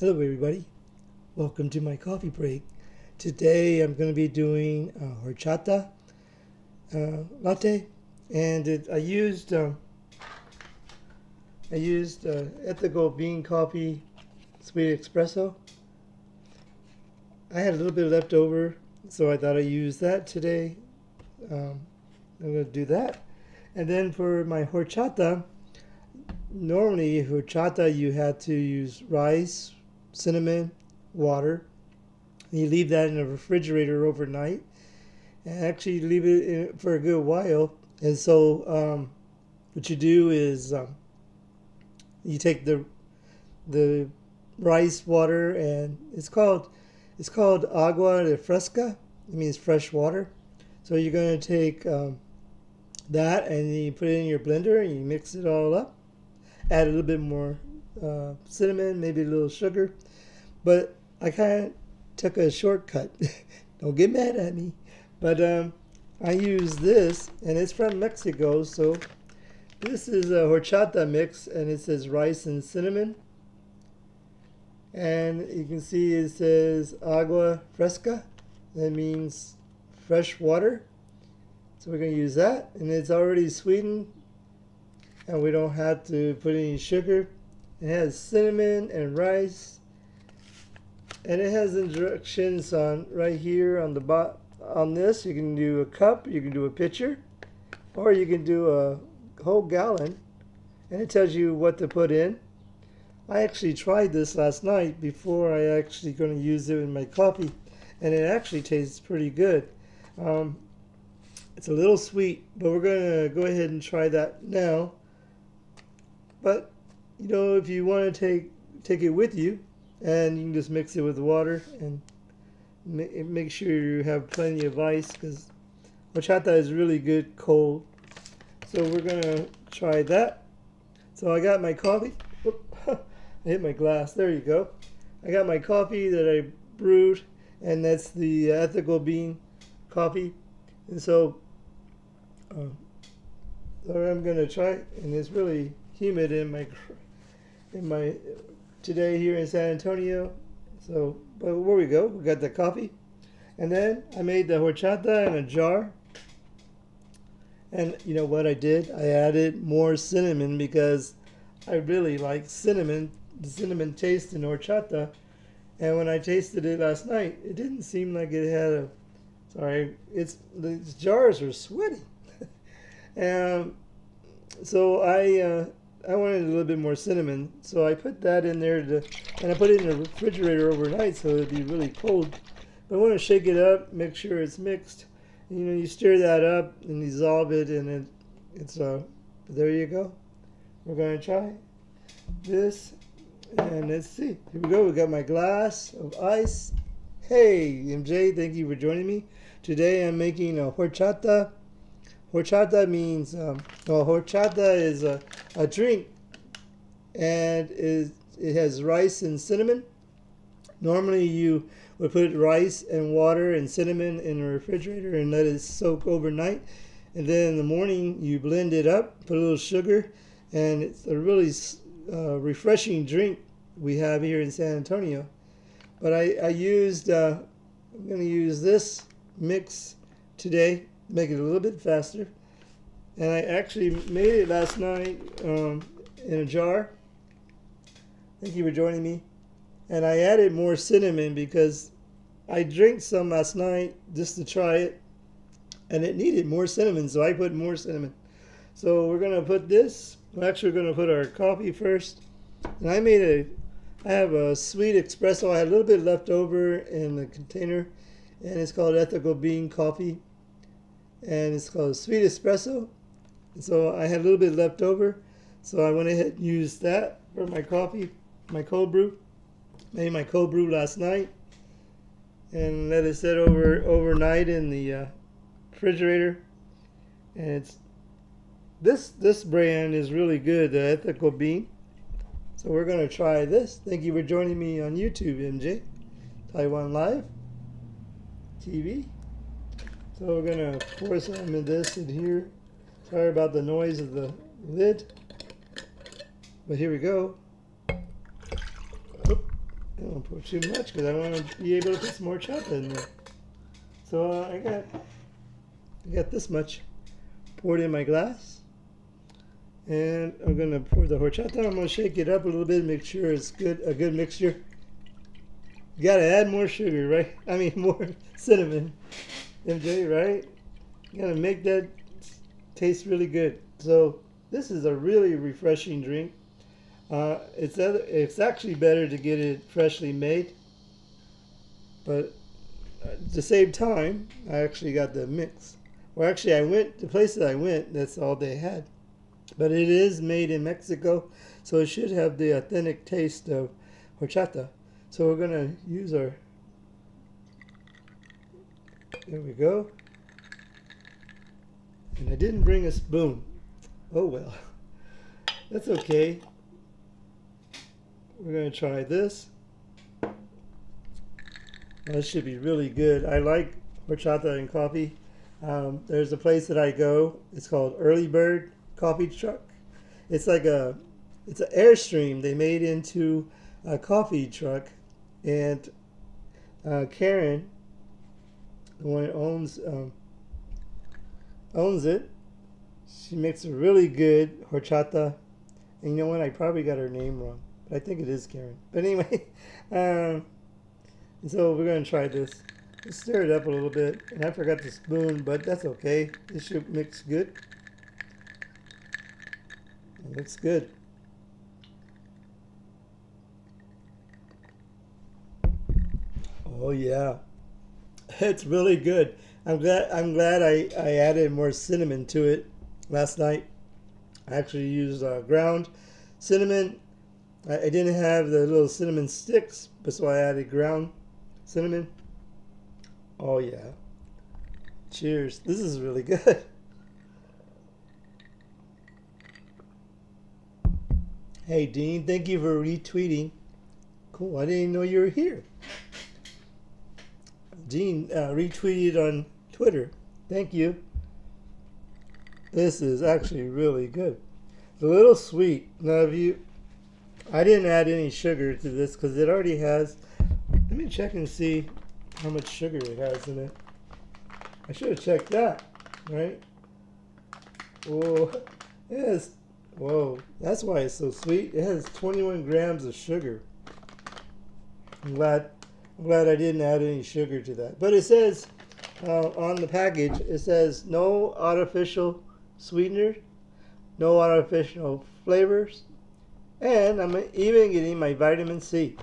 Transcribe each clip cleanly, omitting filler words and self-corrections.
Hello everybody, welcome to my coffee break. Today I'm going to be doing horchata latte, and I used ethical bean coffee sweet espresso. I had a little bit left over, so I thought I'd use that today. I'm going to do that. And then for my horchata, normally horchata you had to use rice, cinnamon, water. And you leave that in the refrigerator overnight, and actually leave it in for a good while. And so what you do is you take the rice water, and it's called agua de fresca. It means fresh water. So you're going to take that and you put it in your blender and you mix it all up. Add a little bit more cinnamon, maybe a little sugar. But I kind of took a shortcut. Don't get mad at me. But I use this, and it's from Mexico. So this is a horchata mix, and it says rice and cinnamon. And you can see it says agua fresca. That means fresh water. So we're going to use that. And it's already sweetened, and we don't have to put any sugar. It has cinnamon and rice. And it has instructions on right here on the bottom. On this, you can do a cup, you can do a pitcher, or you can do a whole gallon, and it tells you what to put in. I actually tried this last night before I actually going to use it in my coffee, and it actually tastes pretty good. It's a little sweet, but we're going to go ahead and try that now. But you know, if you want to take it with you, and you can just mix it with water and make sure you have plenty of ice, because horchata is really good cold. So we're going to try that. So I got my coffee. I hit my glass. There you go. I got my coffee that I brewed, and that's the ethical bean coffee. And so I'm going to try it, and it's really humid in my today here in San Antonio. So, but where we go, we got the coffee, and then I made the horchata in a jar. And you know what I did? I added more cinnamon because I really like cinnamon, the cinnamon taste in horchata. And when I tasted it last night, it didn't seem like it had a. Sorry, the jars are sweaty. And so I wanted a little bit more cinnamon, so I put that in there, and I put it in the refrigerator overnight so it'd be really cold. But I want to shake it up, make sure it's mixed. You know, you stir that up and dissolve it, and it's there you go. We're going to try this, and let's see. Here we go. We got my glass of ice. Hey, MJ, thank you for joining me. Today I'm making a horchata. Horchata means, horchata is a drink, and it has rice and cinnamon. Normally you would put rice and water and cinnamon in the refrigerator and let it soak overnight. And then in the morning you blend it up, put a little sugar, and it's a really refreshing drink we have here in San Antonio. But I'm going to use this mix today, make it a little bit faster. And I actually made it last night in a jar. Thank you for joining me. And I added more cinnamon because I drank some last night just to try it, and it needed more cinnamon, so I put more cinnamon. So we're going to put this. We're actually going to put our coffee first. And I have a sweet espresso. I had a little bit left over in the container, and it's called ethical bean coffee, and it's called sweet espresso. And so I had a little bit left over, so I went ahead and used that for my coffee, my cold brew. Made my cold brew last night and let it sit overnight in the refrigerator. And it's this brand is really good, the ethical bean. So we're going to try this. Thank you for joining me on YouTube, MJ. Taiwan Live TV. So we're going to pour some of this in here. Sorry about the noise of the lid. But here we go. pour too much because I want to be able to put some more horchata in there. So I got this much poured in my glass. And I'm going to pour the horchata. I'm going to shake it up a little bit, make sure it's a good mixture. You got to add more sugar, right? I mean, more cinnamon, MJ, right? You got to make that taste really good. So this is a really refreshing drink. It's actually better to get it freshly made. But at the same time, I actually got the mix. Well, actually, the place that I went, that's all they had. But it is made in Mexico, so it should have the authentic taste of horchata. So we're going to use our, there we go. And I didn't bring a spoon. Oh well, that's okay. We're going to try this. This should be really good. I like horchata and coffee. There's a place that I go. It's called Early Bird Coffee Truck. It's like it's an Airstream they made into a coffee truck, and Karen, the one that owns it, she makes a really good horchata. And you know what? I probably got her name wrong, but I think it is Karen. But anyway, so we're gonna try this. Just stir it up a little bit, and I forgot the spoon, but that's okay. This should mix good. It looks good. Oh yeah, it's really good. I'm glad I added more cinnamon to it last night. I actually used ground cinnamon. I didn't have the little cinnamon sticks, but so I added ground cinnamon. Oh yeah. Cheers. This is really good. Hey Dean, thank you for retweeting. Cool, I didn't even know you were here. Dean retweeted on Twitter. Thank you. This is actually really good. It's a little sweet. Now I didn't add any sugar to this because it already has. Let me check and see how much sugar it has in it. I should have checked that, right? Oh, yes. Whoa, that's why it's so sweet. It has 21 grams of sugar. I'm glad I didn't add any sugar to that. But it says on the package, it says no artificial sweetener, no artificial flavors, and I'm even getting my vitamin C.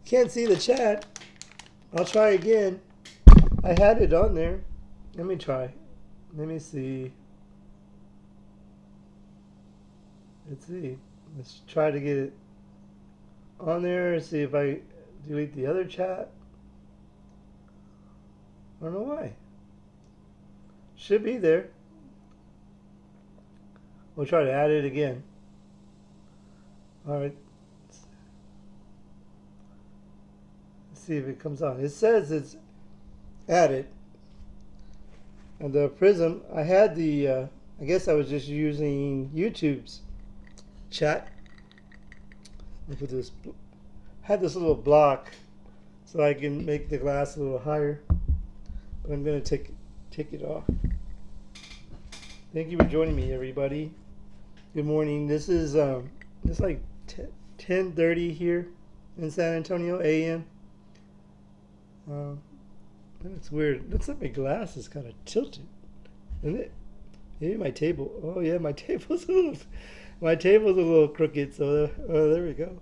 Can't see the chat. I'll try again. I had it on there. Let me try. Let me see. Let's see. Let's try to get it on there. See if I delete the other chat. I don't know why. Should be there. We'll try to add it again. All right. Let's see if it comes on. It says it's added. And the Prism, I had the, I guess I was just using YouTube's chat. Look at this. I had this little block so I can make the glass a little higher. But I'm going to take it off. Thank you for joining me, everybody. Good morning. This is it's like 10:30 here in San Antonio a.m. That's weird. Looks like my glass is kind of tilted, isn't it? Maybe my table. Oh yeah, my table's a little crooked. So there we go.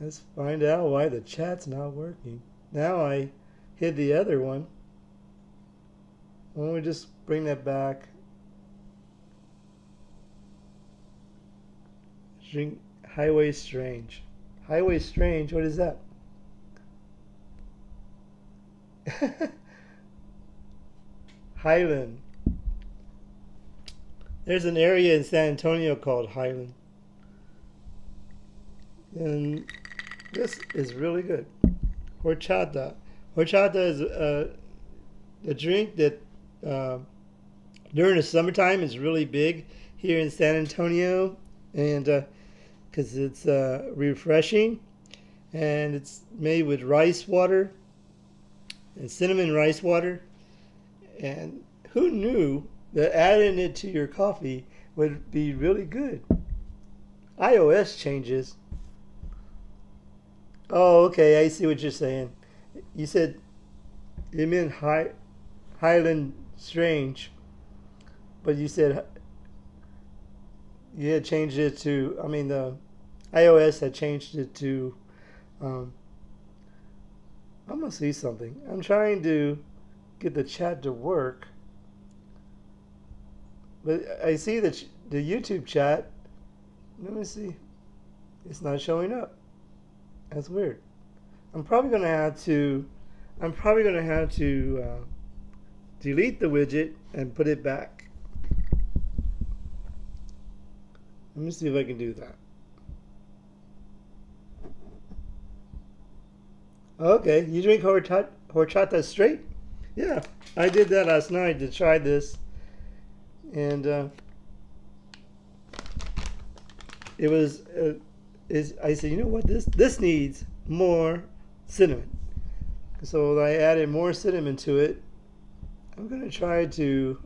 Let's find out why the chat's not working. Now I hit the other one. Why don't we just bring that back? Drink Highway Strange. Highway Strange. What is that? Highland. There's an area in San Antonio called Highland. And this is really good. Horchata. Horchata is a drink that during the summertime is really big here in San Antonio. And because it's refreshing, and it's made with rice water and cinnamon rice water. And who knew that adding it to your coffee would be really good? iOS changes. Oh, okay, I see what you're saying. You said it meant Highland Strange, but you said you had changed it to, I mean, the iOS had changed it to, I'm going to see something. I'm trying to get the chat to work, but I see that the YouTube chat, let me see, it's not showing up. That's weird. I'm probably going to have to delete the widget and put it back. Let me see if I can do that. Okay, you drink horchata straight? Yeah, I did that last night to try this, and it was. I said, you know what? This needs more cinnamon. So I added more cinnamon to it. I'm gonna try to.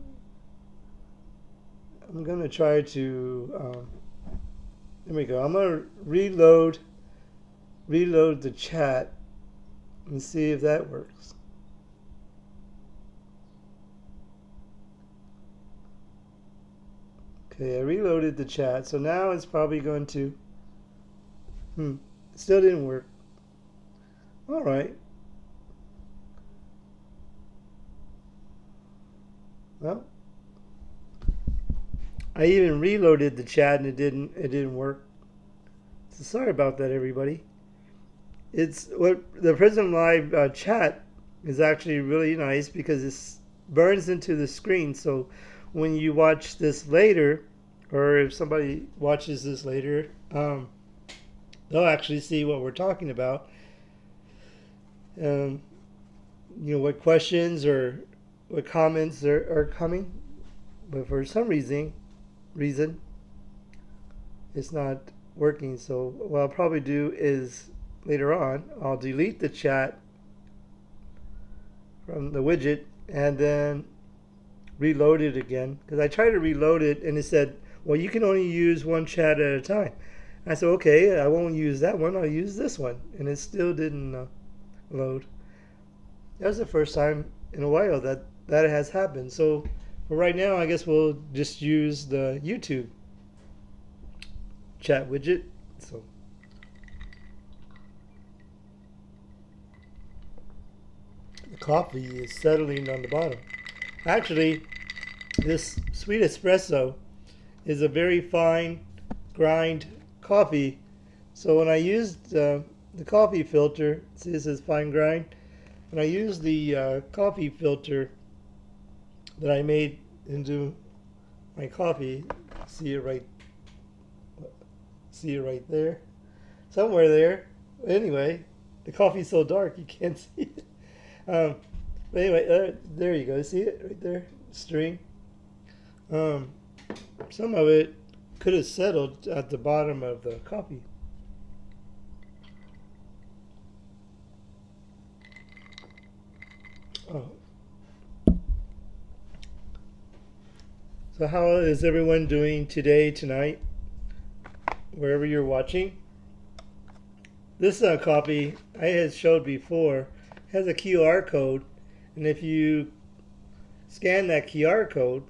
There we go. I'm gonna reload the chat and see if that works. Okay, I reloaded the chat, so now it's probably going to. Still didn't work. All right. Well, I even reloaded the chat and it didn't work. So sorry about that, everybody. It's what the Prism Live chat is actually really nice because it burns into the screen. So when you watch this later, or if somebody watches this later, they'll actually see what we're talking about. You know, what questions or what comments are coming. But for some reason, it's not working. So what I'll probably do is later on, I'll delete the chat from the widget and then reload it again. Because I tried to reload it and it said, well, you can only use one chat at a time. I said, okay, I won't use that one. I'll use this one. And it still didn't load. That was the first time in a while that has happened. So for right now, I guess we'll just use the YouTube chat widget. So the coffee is settling on the bottom. Actually, this sweet espresso is a very fine grind coffee. So when I used the coffee filter, see this is fine grind. When I used the coffee filter that I made into my coffee, see it right there, somewhere there. Anyway, the coffee's so dark you can't see it. But anyway, there you go. See it right there, string. Some of it could have settled at the bottom of the coffee. Oh. So how is everyone doing today, tonight, wherever you're watching? This coffee I had showed before has a QR code, and if you scan that QR code,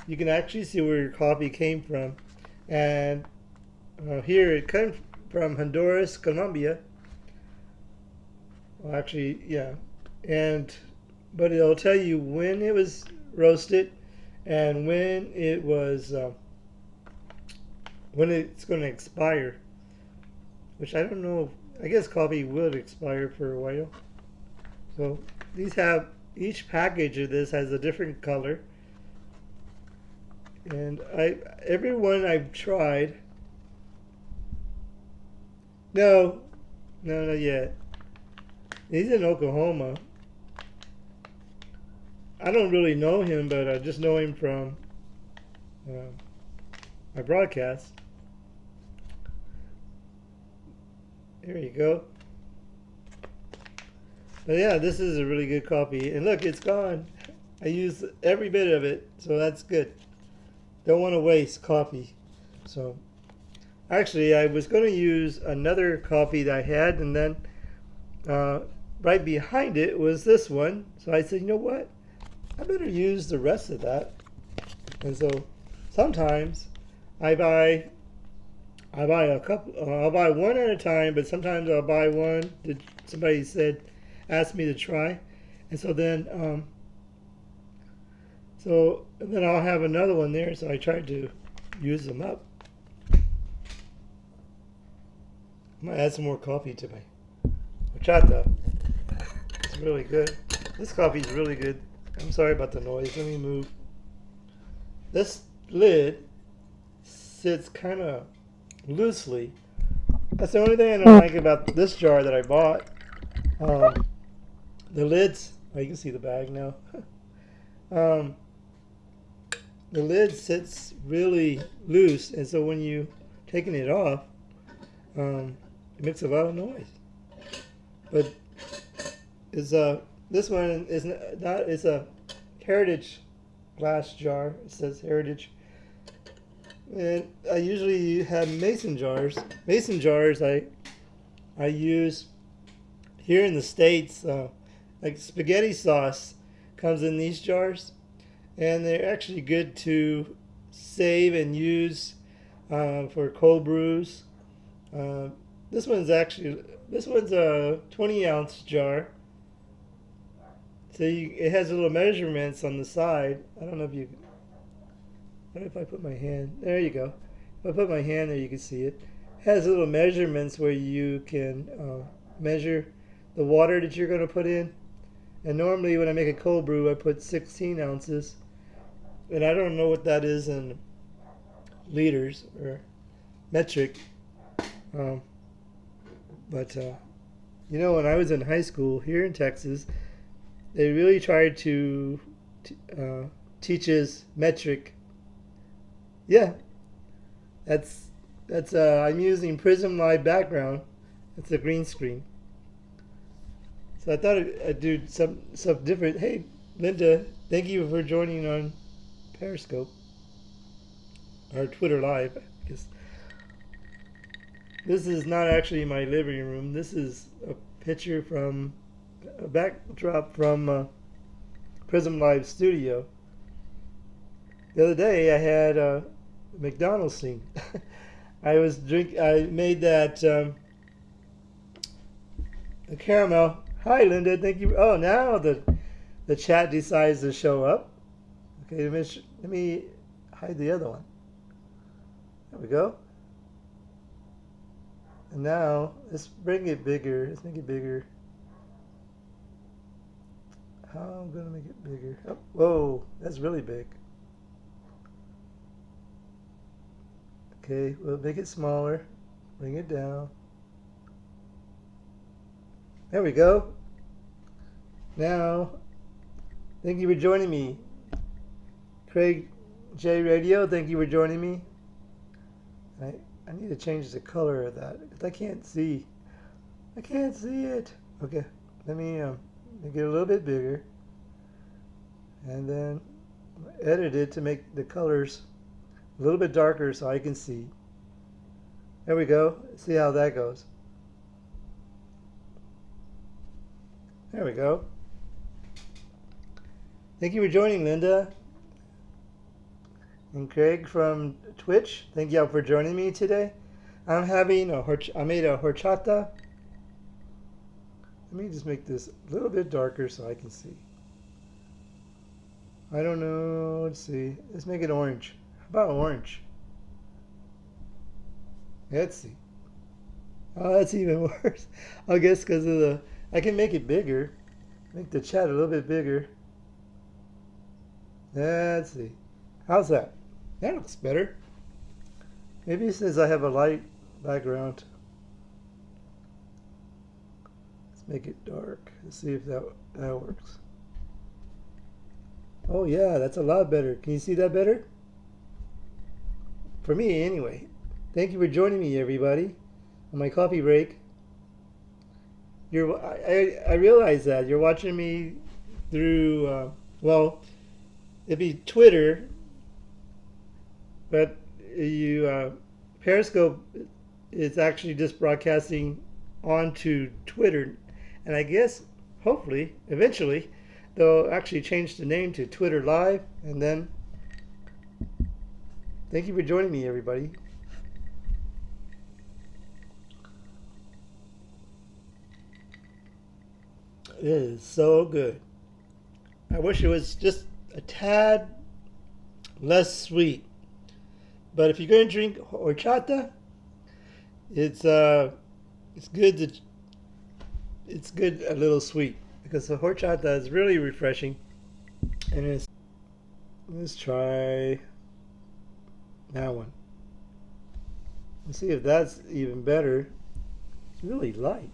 you can actually see where your coffee came from. And here it comes from Honduras, Colombia. Well, actually, yeah. But it'll tell you when it was roasted and when it was when it's going to expire. Which I don't know. I guess coffee would expire for a while. So these have, each package of this has a different color. And every one I've tried. No, not yet. He's in Oklahoma. I don't really know him, but I just know him from my broadcast. There you go. But yeah, this is a really good coffee. And look, it's gone. I used every bit of it, so that's good. Don't want to waste coffee. So actually, I was going to use another coffee that I had, and then right behind it was this one. So I said, you know what? I better use the rest of that. And so sometimes I buy a couple. I'll buy one at a time, but sometimes I'll buy one that somebody asked me to try, and so then I'll have another one there. So I tried to use them up. I'm gonna add some more coffee to my horchata. It's really good. This coffee is really good. I'm sorry about the noise. Let me move. This lid sits kind of loosely. That's the only thing I don't like about this jar that I bought. The lids, oh, you can see the bag now. The lid sits really loose, and so when you taking it off, it makes a lot of noise. But it's this one is not. It's a Heritage glass jar. It says Heritage. And I usually have mason jars. Mason jars I use here in the States. Like spaghetti sauce comes in these jars, and they're actually good to save and use for cold brews. This one's a 20-ounce jar. So it has little measurements on the side. I don't know if you. What if I put my hand? There you go. If I put my hand there, you can see it. It has little measurements where you can measure the water that you're going to put in. And normally when I make a cold brew, I put 16 ounces. And I don't know what that is in liters or metric. But you know, when I was in high school here in Texas, they really tried to teach us metric. Yeah, that's I'm using Prism Live background. It's a green screen. So I thought I'd do some different. Hey, Linda, thank you for joining on Periscope or Twitter Live. I guess. This is not actually my living room. This is a picture from a backdrop from Prism Live Studio. The other day I had a McDonald's scene. I made that a caramel. Hi, Linda. Thank you. Oh, now the chat decides to show up. Okay, let me hide the other one. There we go. And now let's bring it bigger. Let's make it bigger. How I'm gonna make it bigger? Oh, whoa, that's really big. Okay, we'll make it smaller. Bring it down. There we go. Now, thank you for joining me. Craig J Radio, thank you for joining me. I need to change the color of that because I can't see. I can't see it. Okay, let me make it a little bit bigger. And then edit it to make the colors a little bit darker so I can see. There we go. See how that goes. There we go. Thank you for joining, Linda. And Craig from Twitch, thank y'all for joining me today. I'm having I made a horchata. Let me just make this a little bit darker so I can see. I don't know. Let's see. Let's make it orange. How about orange? Let's see. Oh, that's even worse. I guess because of I can make it bigger. Make the chat a little bit bigger. Let's see. How's that? That looks better. Maybe since I have a light background. Let's make it dark. Let's see if that works. Oh yeah, that's a lot better. Can you see that better? For me, anyway. Thank you for joining me, everybody, on my coffee break. I realize that you're watching me through well, it'd be Twitter, but you Periscope is actually just broadcasting onto Twitter, and I guess hopefully eventually they'll actually change the name to Twitter Live, and then thank you for joining me, everybody. It is so good. I wish it was just a tad less sweet. But if you're going to drink horchata, it's good to it's good a little sweet because the horchata is really refreshing. And let's try that one. Let's see if that's even better. It's really light.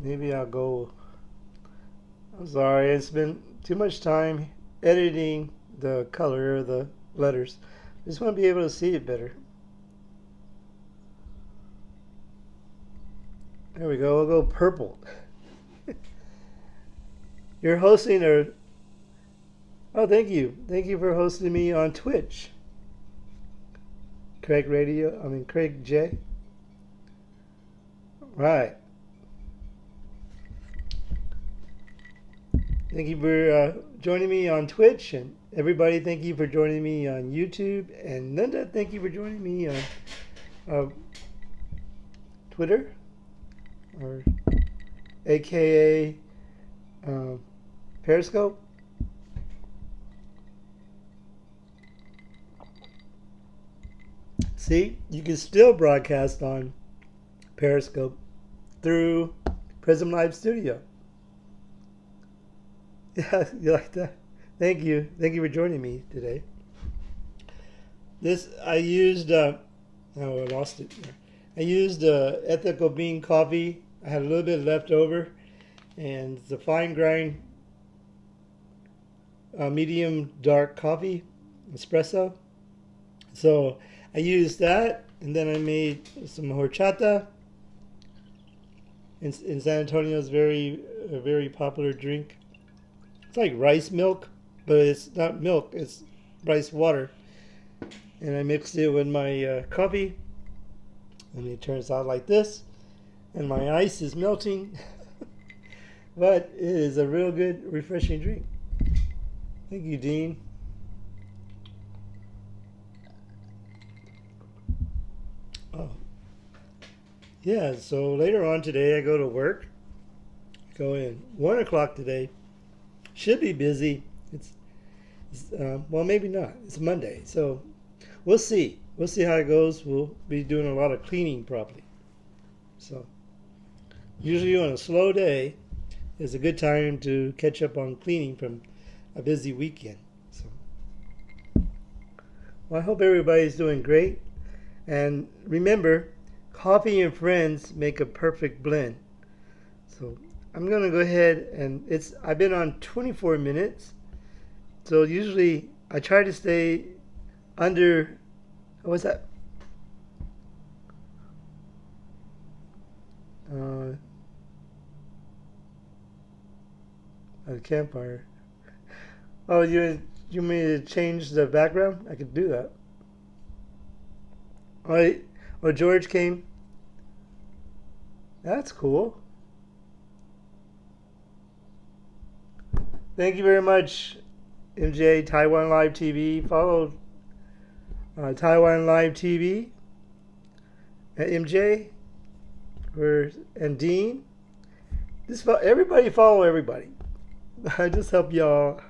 Maybe I'll go. I'm sorry, it's been too much time editing the color of the letters. I just want to be able to see it better. There we go. I'll go purple. You're hosting a. Oh, thank you. Thank you for hosting me on Twitch. Craig J. Right. Thank you for joining me on Twitch, and everybody, thank you for joining me on YouTube, and Linda, thank you for joining me on Twitter, or AKA Periscope. See, you can still broadcast on Periscope through Prism Live Studio. Yeah, you like that? Thank you. Thank you for joining me today. This, I used, oh, I lost it. I used ethical bean coffee. I had a little bit left over, and it's a fine grind, medium dark coffee, espresso. So I used that, and then I made some horchata. In San Antonio, it's a very popular drink. It's like rice milk, but it's not milk, it's rice water. And I mixed it with my coffee, and it turns out like this. And my ice is melting, but it is a real good, refreshing drink. Thank you, Dean. Oh, yeah, so later on today, I go to work. Go in 1 o'clock today. Should be busy. It's well, maybe not. It's Monday, so we'll see. We'll see how it goes. We'll be doing a lot of cleaning probably. So usually on a slow day is a good time to catch up on cleaning from a busy weekend. So, well, I hope everybody's doing great. And remember, coffee and friends make a perfect blend. So I'm going to go ahead, and I've been on 24 minutes. So usually I try to stay under, what's that? A campfire. Oh, you want me to change the background? I could do that. All right. Oh, George came. That's cool. Thank you very much, MJ, Taiwan Live TV. Follow Taiwan Live TV at MJ and Dean. Everybody follow everybody. I just help y'all.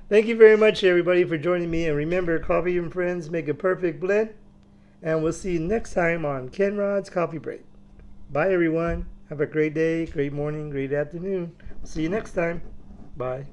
Thank you very much, everybody, for joining me. And remember, coffee and friends make a perfect blend. And we'll see you next time on Kenrod's Coffee Break. Bye, everyone. Have a great day, great morning, great afternoon. See you next time. Bye.